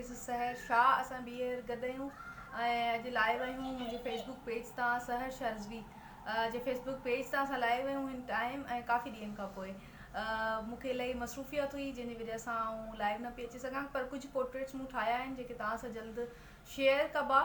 This is सहर शाह। असां ॿीहर गॾु आहियूं ऐं अॼु लाइव आहियूं मुंहिंजे फेसबुक पेज तां सहर शाह रिज़वी जे फेसबुक पेज तां असां लाइव आहियूं हिन टाइम ऐं काफ़ी ॾींहंनि खां पोइ। मूंखे इलाही मसरूफ़ियत हुई जंहिंजी वजह सां आउं लाइव न पई अची सघां, पर कुझु पोर्ट्रेट्स मूं ठाहिया आहिनि जेके तव्हां सां जल्द शेयर कबा।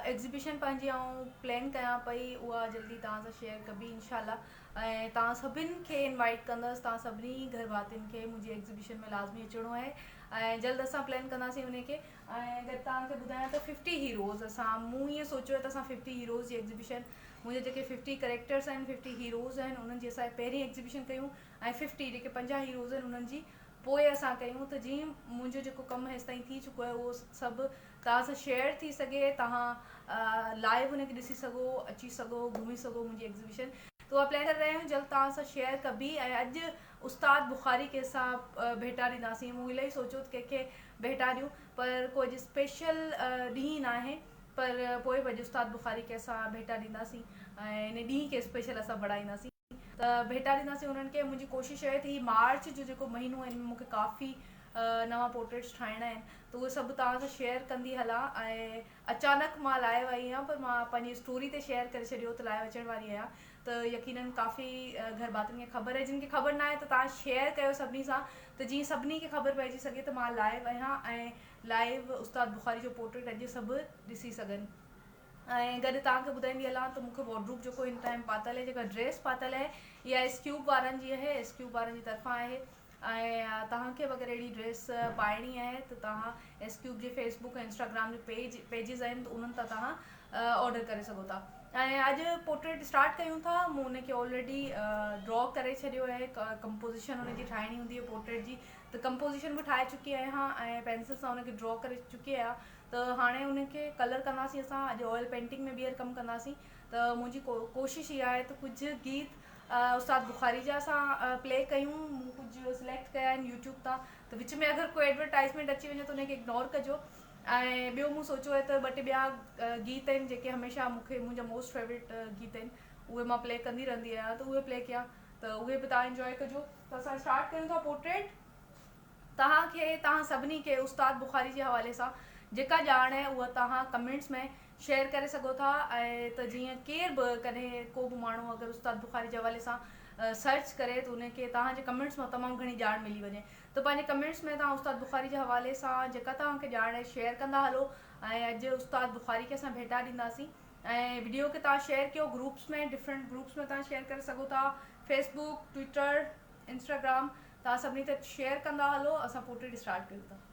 एग्ज़िबिशन पंहिंजी आउं प्लान कयां पई, उहा जल्दी तव्हां सां शेयर कबी इंशाल्लाह। ऐं तव्हां सभिनि खे इनवाइट कंदसि, तव्हां सभिनी घर भातियुनि खे मुंहिंजी एग्ज़िबिशन में लाज़मी अचिणो आहे ऐं जल्द असां प्लान कंदासीं उनखे। ऐं गॾु तव्हांखे ॿुधायां त 50 हीरोज़ मूं ईअं सोचियो आहे त असां 50 हीरोज़ जी एग्ज़िबिशन, मुंहिंजे जेके 50 करेक्टर्स आहिनि, 50 हीरोज़ आहिनि, उन्हनि जी असां पहिरीं एग्ज़िबिशन कयूं ऐं 50 जेके 50 हीरोज़ आहिनि उन्हनि जी पोइ असां कयूं। त जीअं मुंहिंजो जेको कमु हेसि ताईं थी चुको आहे उहो सभु तव्हां सां शेयर थी सघे, तव्हां लाइव हुनखे ॾिसी सघो, अची सघो, घुमी सघो मुंहिंजी एग्ज़िबिशन। त उहा प्लान करे रहिया आहियूं, जल्द तव्हां सां शेयर कबी। ऐं अॼु उस्ताद बुख़ारी कंहिंसां भेटा ॾींदासीं। मूं इलाही सोचियो त कंहिंखे भेटा ॾियूं, पर को अॼु स्पेशल ॾींहुं न आहे, पर पोइ बि अॼु उस्ताद बुख़ारी कंहिंसां भेटा ॾींदासीं ऐं इन ॾींहं खे स्पेशल असां बढ़ाईंदासीं। त भेटा ॾींदासीं उन्हनि खे। मुंहिंजी कोशिशि आहे त हीअ मार्च जो जेको महीनो आहे मूंखे काफ़ी नवां पोर्ट्रेट्स ठाहिणा आहिनि, त उहे सभु तव्हां सां शेयर कंदी हलां। ऐं अचानक मां लाइव आई आहियां, पर मां पंहिंजी स्टोरी ते शेयर करे छॾियो त लाइव अचण वारी आहियां। त यकीनन काफ़ी घर भातियुनि खे ख़बर आहे, जिन खे ख़बर न आहे त तव्हां शेयर कयो सभिनी सां, त जीअं सभिनी खे ख़बर पइजी सघे त मां लाइव आहियां ऐं लाइव उस्ताद बुख़ारी जो पोर्ट्रेट अॼु सभु ॾिसी सघनि। ऐं गॾु तव्हांखे ॿुधाईंदी हलां त मूंखे वॉर्डरोब जेको हिन टाइम पातल आहे, जेका ड्रेस पातल आहे, इहा एस क्यूब वारनि जी आहे, एस क्यूब वारनि जी तरफ़ां आहे। ऐं तव्हांखे बि अगरि अहिड़ी ड्रेस पाइणी आहे त तव्हां एस क्यूब जे फेसबुक ऐं इंस्टाग्राम जे पेजिस आहिनि, त उन्हनि तां तव्हां ऑडर करे सघो था। ऐं अॼु पोर्ट्रेट स्टार्ट कयूं था। मूं हुनखे ऑलरेडी ड्रॉ करे छॾियो आहे, कंपोज़िशन हुनजी ठाहिणी हूंदी आहे पोर्ट्रेट जी, त कंपोज़िशन बि ठाहे चुकी आहियां ऐं पेंसिल सां हुनखे ड्रॉ करे चुकी आहियां। त हाणे हुनखे कलर कंदासीं असां, अॼु ऑयल पेंटिंग में ॿीहर कमु कंदासीं। त मुंहिंजी कोशिशि इहा आहे त कुझु गीत उस्ताद बुख़ारी जा असां प्ले कयूं। मूं कुझु सिलेक्ट कया आहिनि यूट्यूब तां, त विच में अगरि कोई एडवर्टाइज़मेंट अची वञे त उनखे इग्नोर कजो। ऐं ॿियो मूं सोचियो आहे त ॿ टे ॿिया गीत आहिनि जेके हमेशह मूंखे मुंहिंजा मोस्ट फेवरेट गीत आहिनि, उहे मां प्ले कंदी रहंदी आहियां, त उहे प्ले कयां, त उहे बि तव्हां इंजॉय कजो। त असां स्टार्ट कयूं था पोर्ट्रेट। तव्हां सभिनी खे उस्ताद बुख़ारी जे हवाले सां जेका ॼाण आहे उहा तव्हां कमेंट्स में शेयर करे सघो था। ऐं त जीअं केर बि कॾहिं को बि माण्हू अगरि उस्ताद बुख़ारी जे हवाले सां सर्च करे त उनखे तव्हांजे कमेंट्स मां तमामु घणी ॼाण मिली वञे। त पंहिंजे कमेंट्स में तव्हां उस्ताद बुख़ारी जे हवाले सां जेका तव्हांखे ॼाण आहे शेयर कंदा हलो। ऐं अॼु उस्ताद बुख़ारी खे असां भेटा ॾींदासीं। ऐं वीडियो खे तव्हां शेयर कयो ग्रुप्स में, डिफरेंट ग्रुप्स में तव्हां शेयर करे सघो था, फेसबुक, ट्विटर, इंस्टाग्राम, तव्हां सभिनी ते शेयर कंदा हलो। असां पोर्ट्रेट स्टार्ट कयूं था।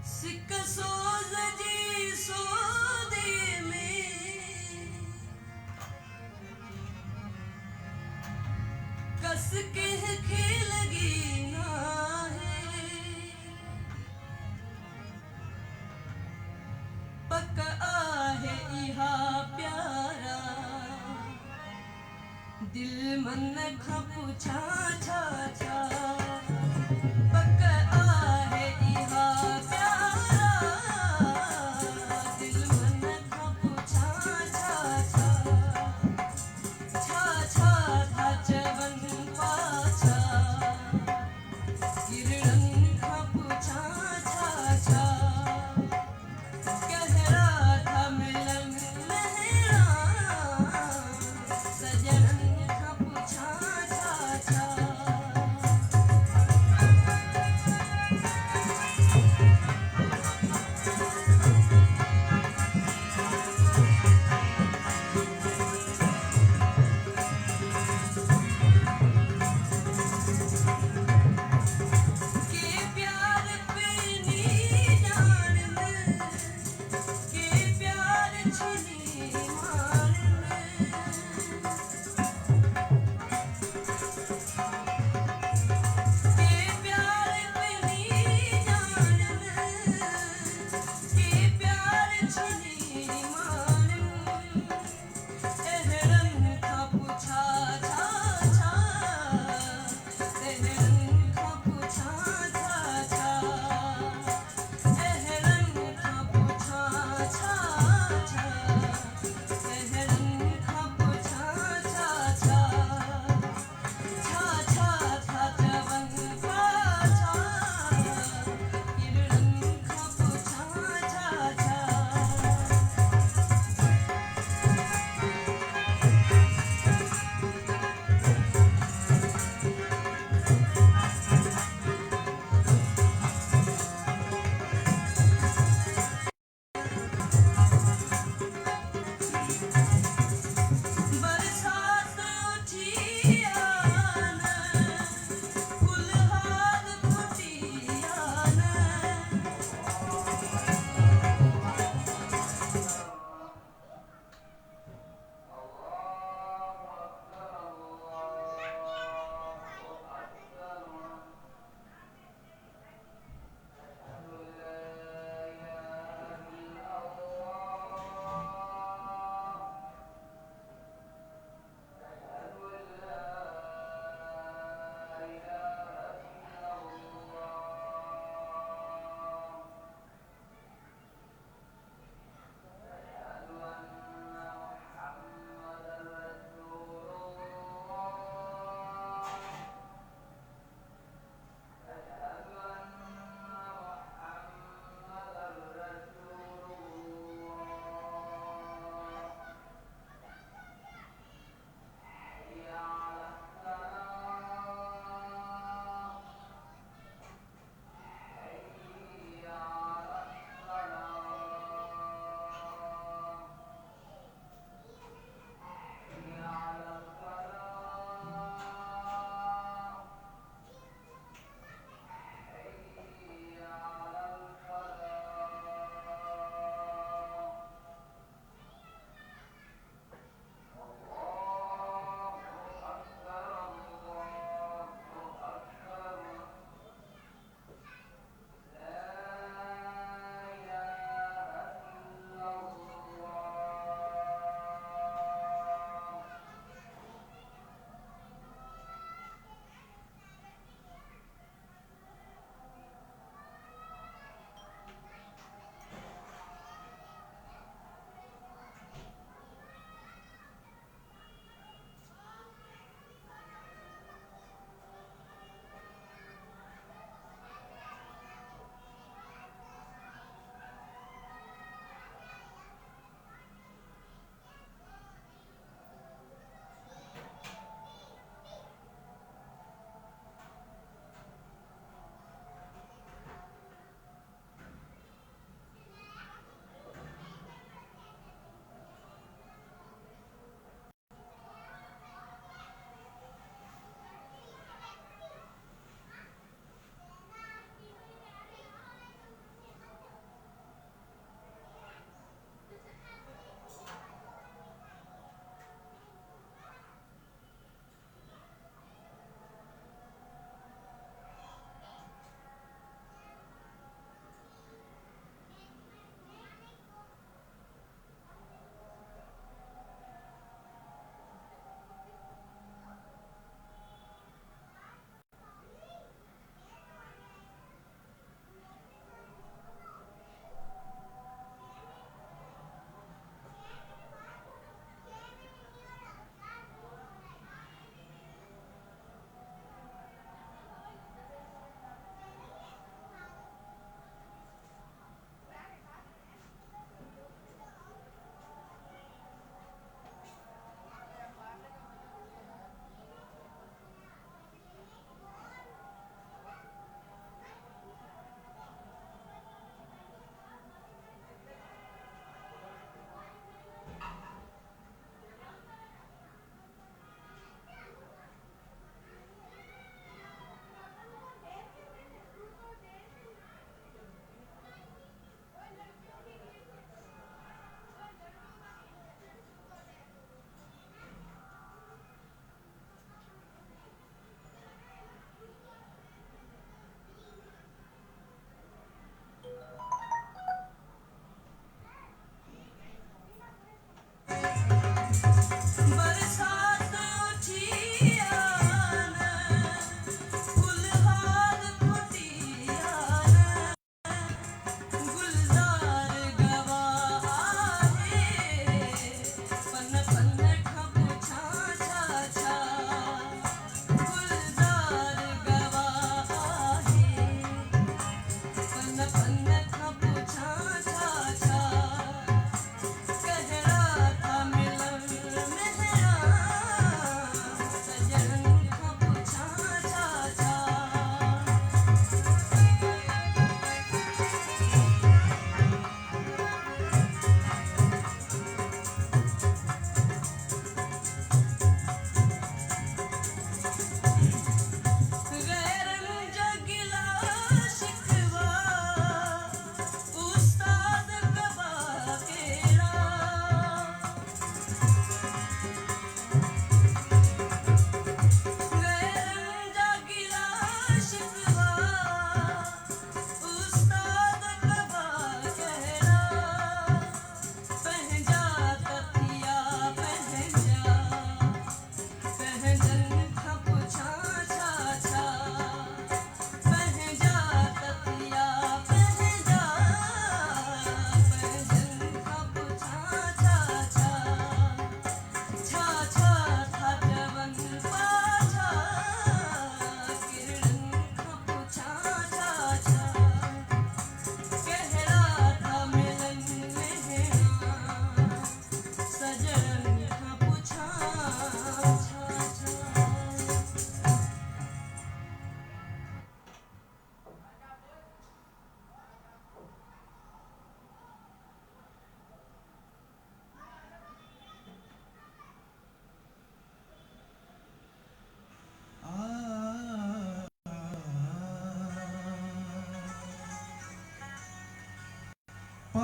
सिक सोज़ जी सोदे में कस के खेलगी नाहे पक आहे इहा प्यारा दिल मन खां पुछा छा छा पक आहे इहा प्यारा दिल मन खां पुछा छा छा छा छा था चवनि पाछा किरणनि खां पुछा छा छा कहरा था मिलन लहरा सजननि खां पुछा छा छा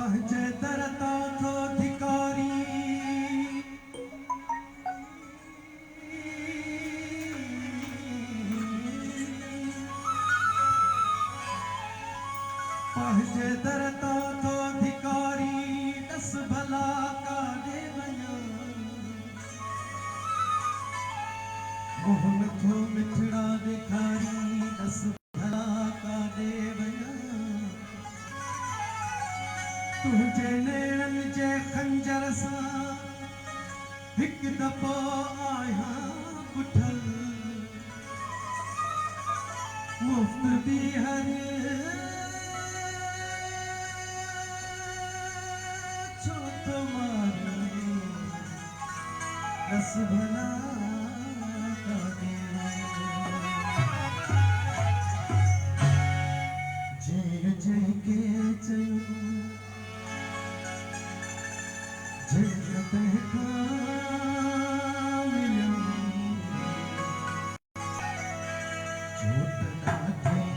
पंहिंजे दर तां थो धिकारी पंहिंजे दर तां थो धिकारी ॾस भला काॾे वञा मोहन थो मिठड़ा ॾेखारी ॾस भला काॾे वञा तुंहिंजे नेणनि जे खंजर सां हिकु दफ़ो आहियां पुठल मुफ़्त ॿीहर छो थो मारो ॾस भला काॾे वञा जंहिंखे चयो जंहिं तंहिंखां मिलियो झूठ ॾाढी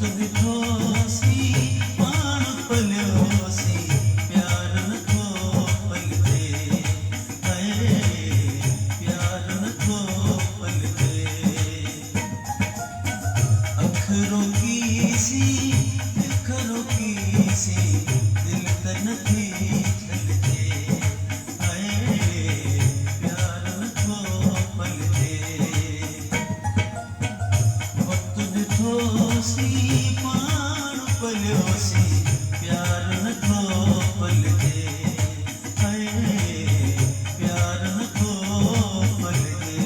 ॾिठोसीं पाण पलियोसीं प्यार नथो पलटे हाय प्यार नथो पलटे अख रोकीसीं दिख रोकीसीं दिल त नथी छलके हाय प्यार नथो पलटे वक़्तु ॾिठोसीं पाण पलियोसीं प्यार नथो पलटे हाय प्यार नथो पलटे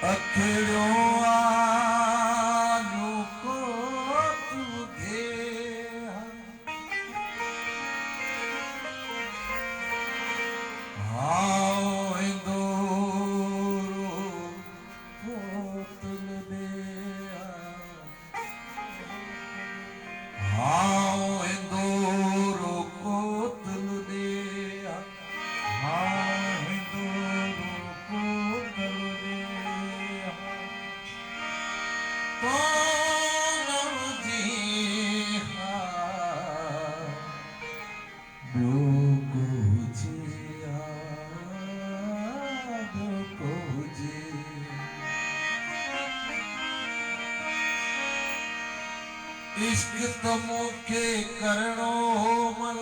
अखिड़ो आलू को तुझे हाओ इंदोरो कोतल दे हाओ इंदोरो कोतल दे हाओ इंदोरो कोतल दे कौन जी इश्क तो मुखे करणो मन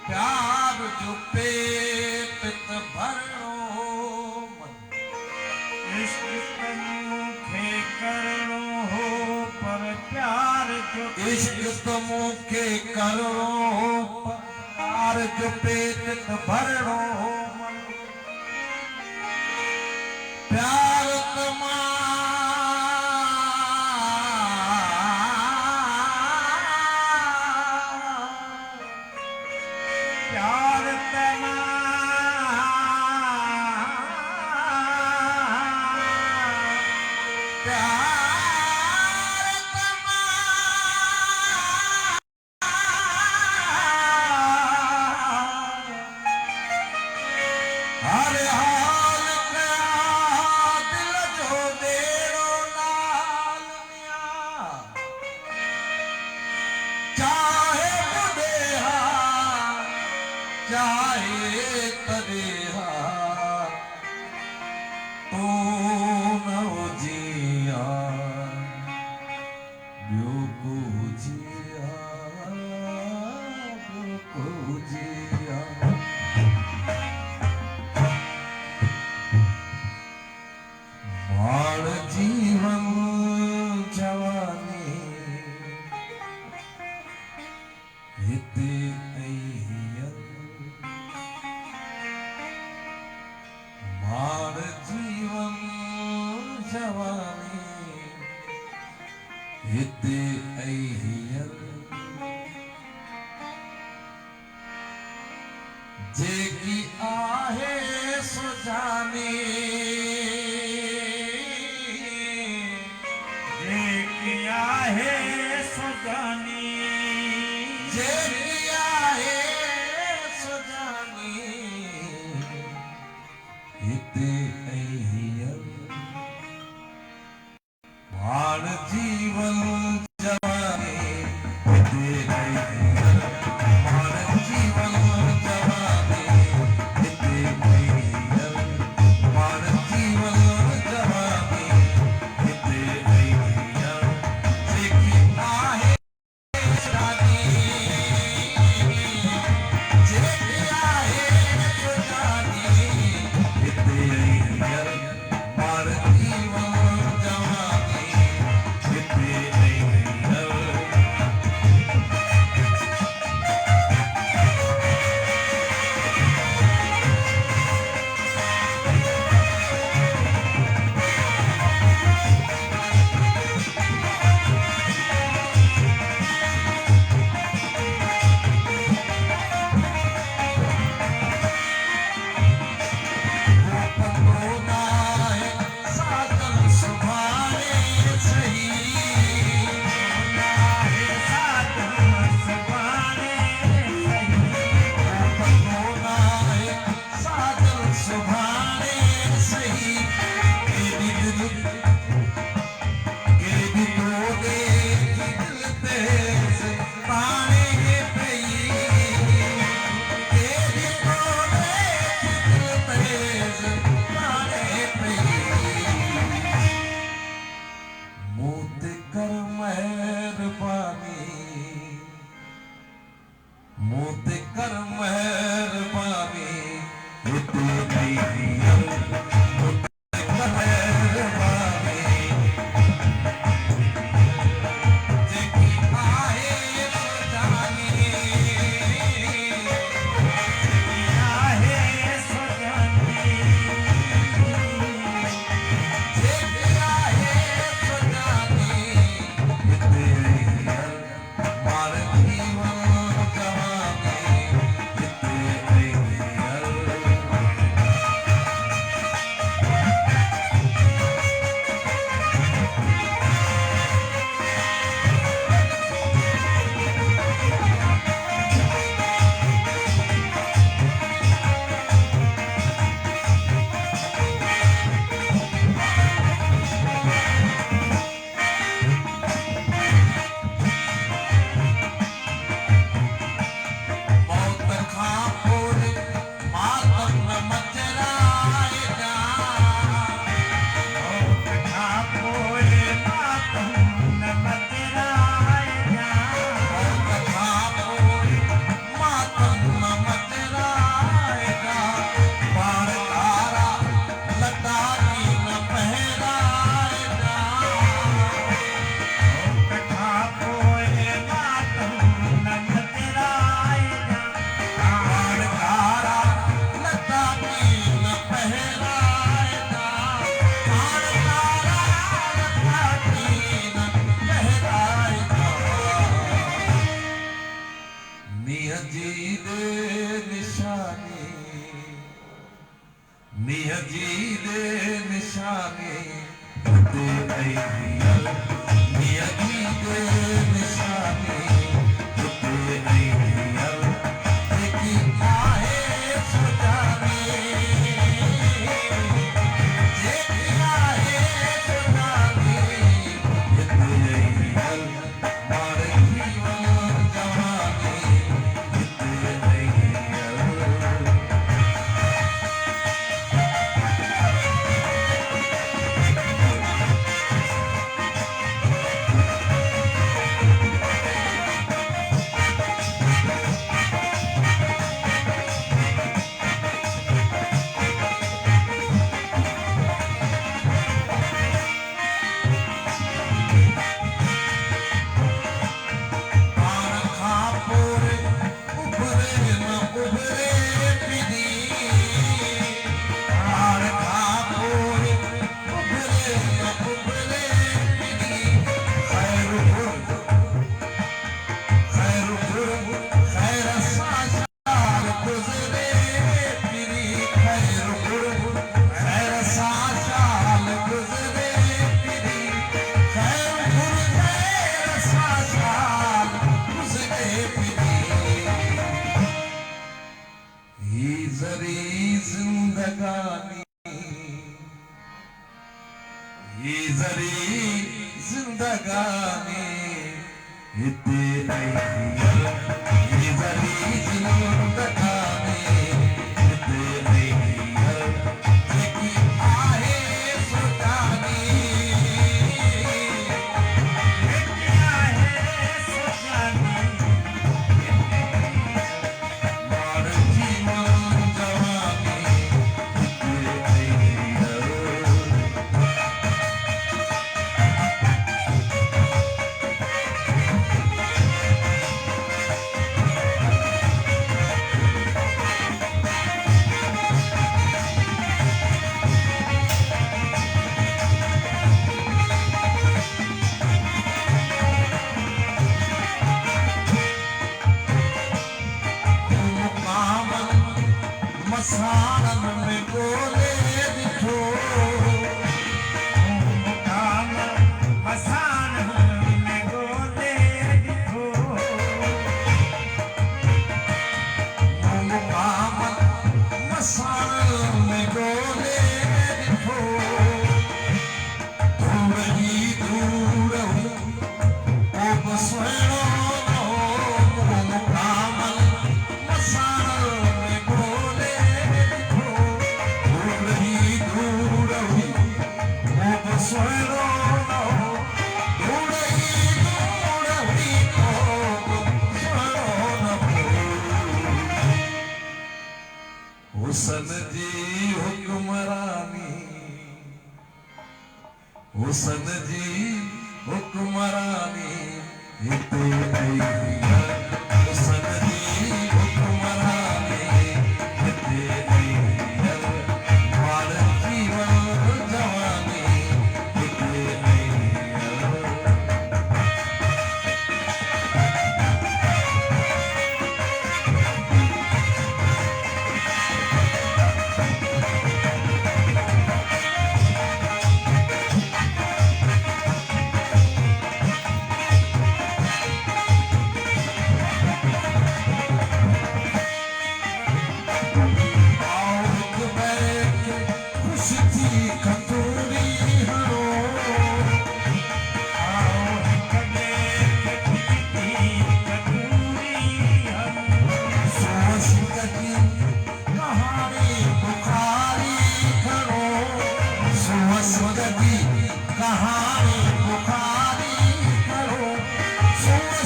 प्यार जो पेट त भरणो मन इश्क मुखे करणो हो पर प्यार जो इश्क तो मुखे करणो प्यार जो पेट त भरणो मन प्यार तमा प्यार तना हर हाल कया दिल जो देरो नाल मिया चाहे बुढ़ेहा चाहे तरेहा तू न जिया ॿियो को जिया ॿियो को जिया बाल जीवन जवानी हिते अहियल बाल जीवन जवानी हिते अहियल जेकी आहे सुजानी किया है सुजानी जेकी आहे सुजानी हिते अहियल बाल जीवन जवानी हिते अहियल बाल जीवन जवानी हिते अहियल बाल जीवन जवानी हिते अहियल जेकी आहे सुजानी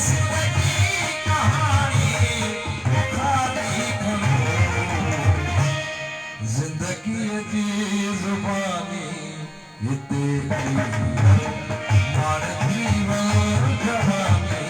ज़िंदगी कहानी खाली खड़ो ज़िंदगी जी ज़ुबानी हिते मार जीवन जवानी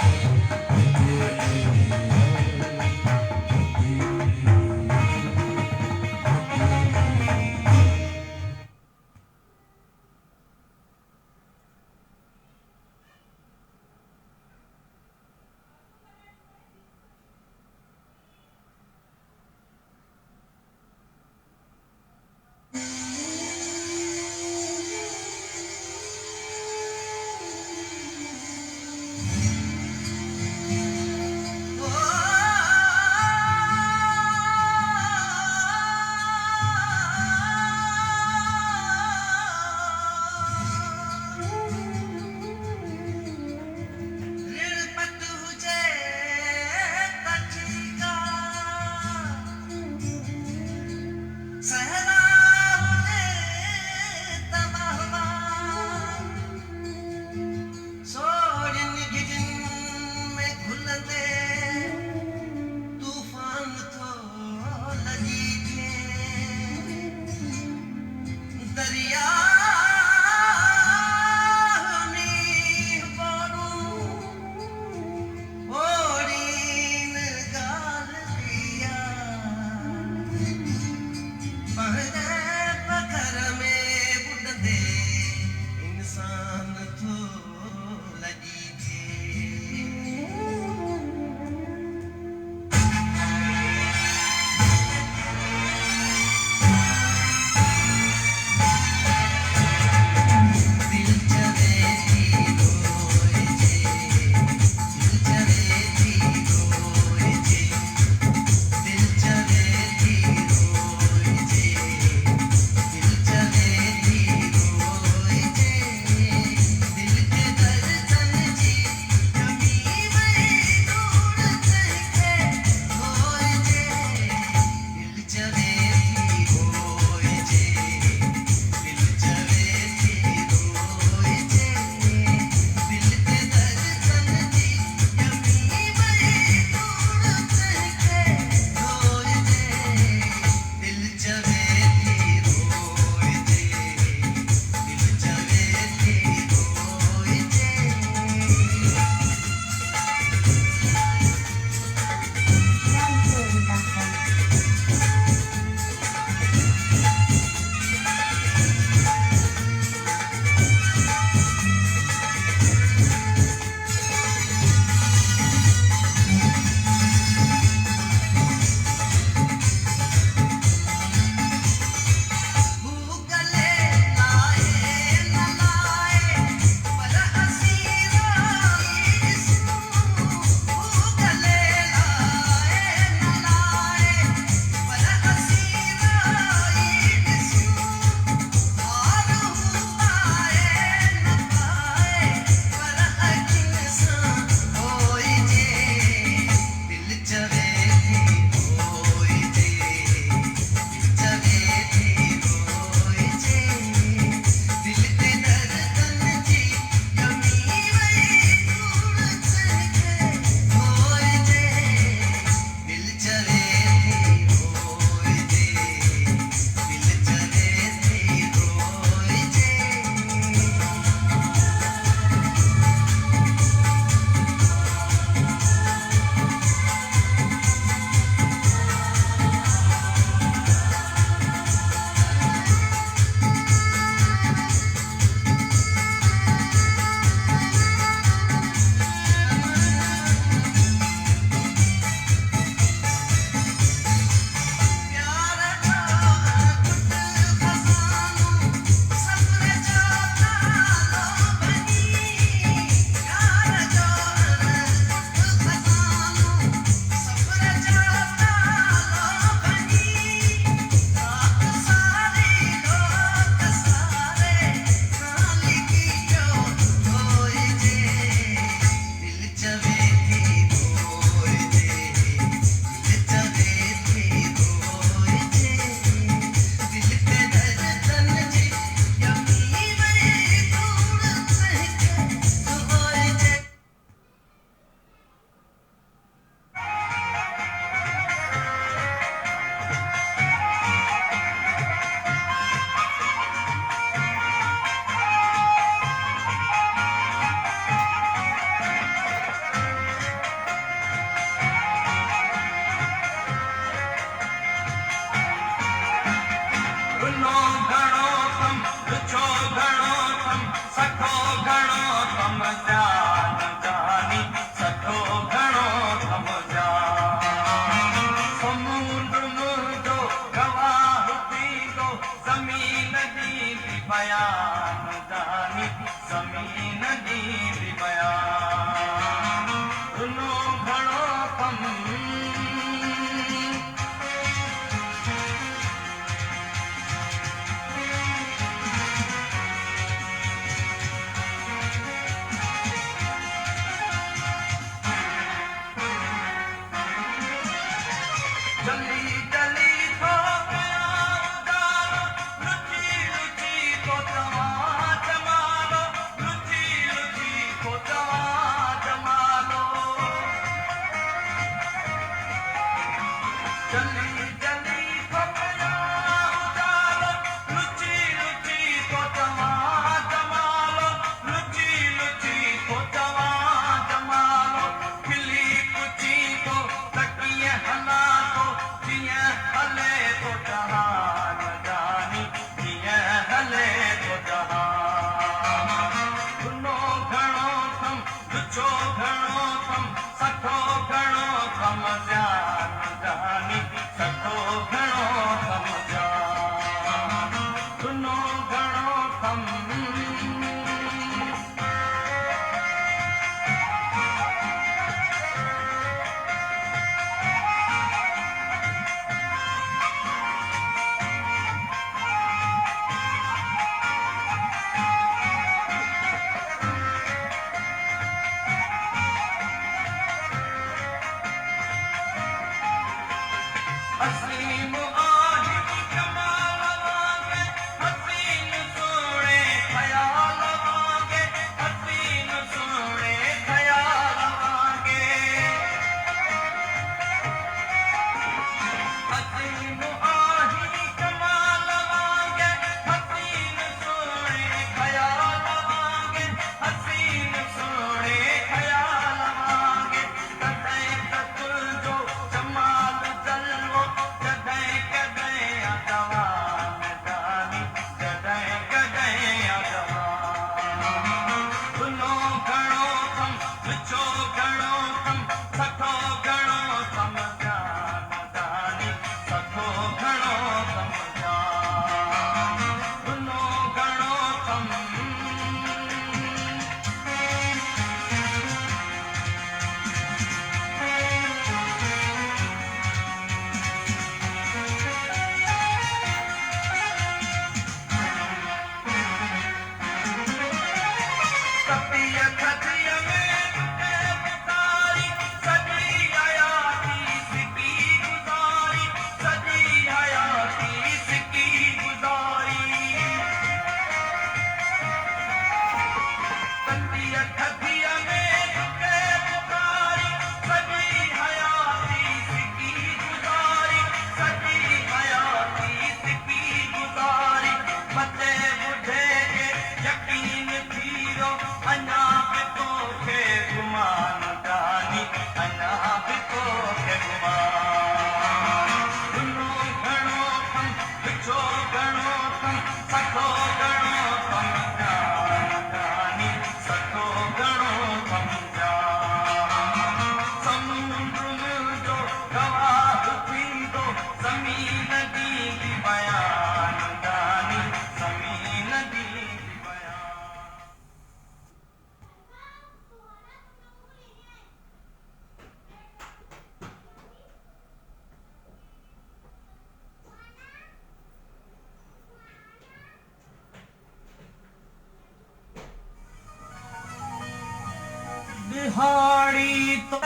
दिहाड़ी तो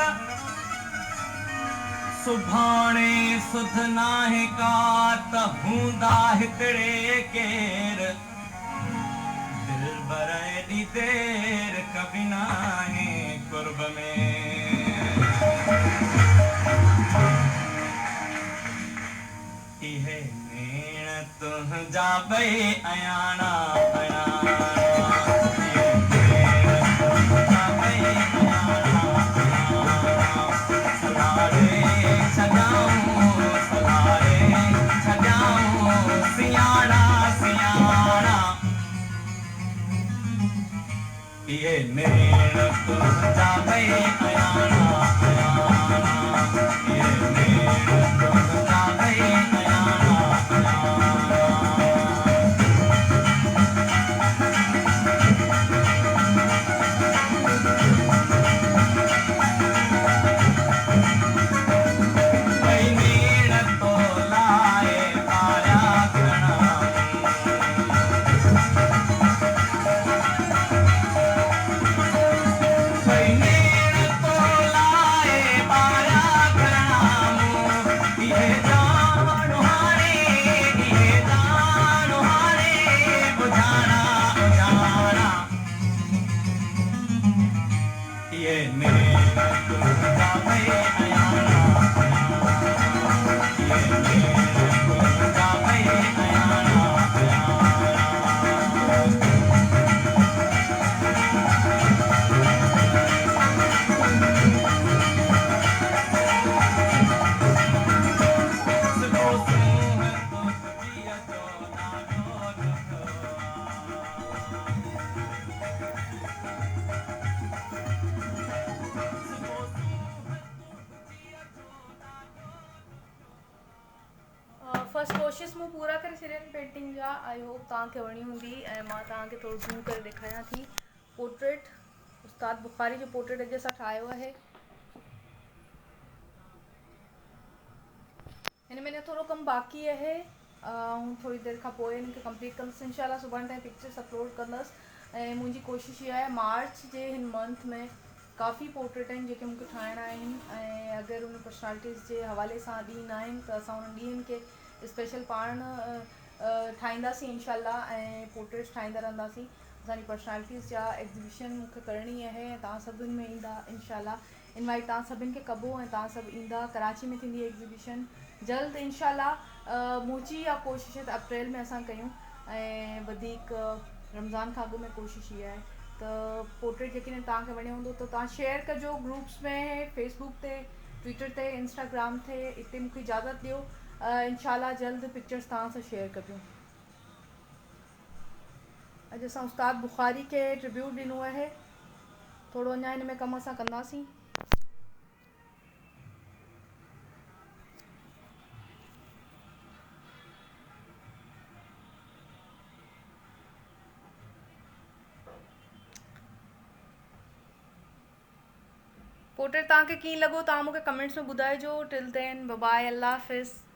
सुभाणे सुध नाहे का त हूंदा हिकिड़े केर दिल भरे दी देर कभी नाहे कुर्ब में इहे नेण तुंहिंजा ॿई अयाणा ये नेण तुंहिंजा ॿई अयाणा ये नेण तुंहिंजा ॿई अयाणा फर्स्ट कोशिश मूं पूरा करे छॾियनि पेंटिंग जा। आई होप तव्हांखे वणी हूंदी ऐं मां तव्हांखे थोरो ज़ूम करे ॾेखारियां थी। पोर्ट्रेट उस्ताद बुखारी जो पोर्ट्रेट अॼु असां ठाहियो आहे। हिन में थोरो कमु बाक़ी आहे, थोड़ी देरि खां पोइ हिनखे कंप्लीट कंदसि। इंशाल्लाह सुभाणे ताईं पिक्चर्स अपलोड कंदसि ऐं मुंहिंजी कोशिशि इहा आहे मार्च जे हिन मंथ में काफ़ी पोर्ट्रेट आहिनि जेके मूंखे ठाहिणा आहिनि ऐं अगरि उन पर्सनालिटीज़ जे हवाले सां ॾींहं आहिनि त असां उन्हनि ॾींहंनि खे स्पेशल पाण ठाहींदासीं इंशाल्लाह ऐं पोर्ट्रेट्स ठाहींदा रहंदासीं। असांजी पर्सनालिटीज़ जा एग्ज़िबिशन मूंखे करणी आहे ऐं तव्हां सभिनि में ईंदा इंशाल्लाह। इनवाइट तव्हां सभिनि खे कबो ऐं तव्हां सभु ईंदा। कराची में थींदी एग्ज़िबिशन जल्द इंशाल्लाह। मुंहिंजी इहा कोशिशि त अप्रैल में असां कयूं ऐं वधीक रमज़ान खां अॻु में कोशिशि इहा आहे त पोर्ट्रेट यकीनन तव्हांखे वणियो हूंदो त तव्हां शेयर कजो ग्रुप्स में, फेसबुक ते, ट्विटर ते, इंस्टाग्राम ते। इते मूंखे इजाज़त ॾियो। इंशाल्लाह जल्द पिक्चर्स तव्हां सां शेयर कजो। अॼु असां उस्ताद बुखारी खे ट्रिब्यूट ॾिनो आहे। थोरो अञा हिन में कमु असां कंदासीं। पोर्ट्रेट तव्हांखे कीअं लॻो तव्हां मूंखे कमेंट्स में ॿुधाइजो। टिल देन बाय बाय, अल्लाह हाफ़िज़।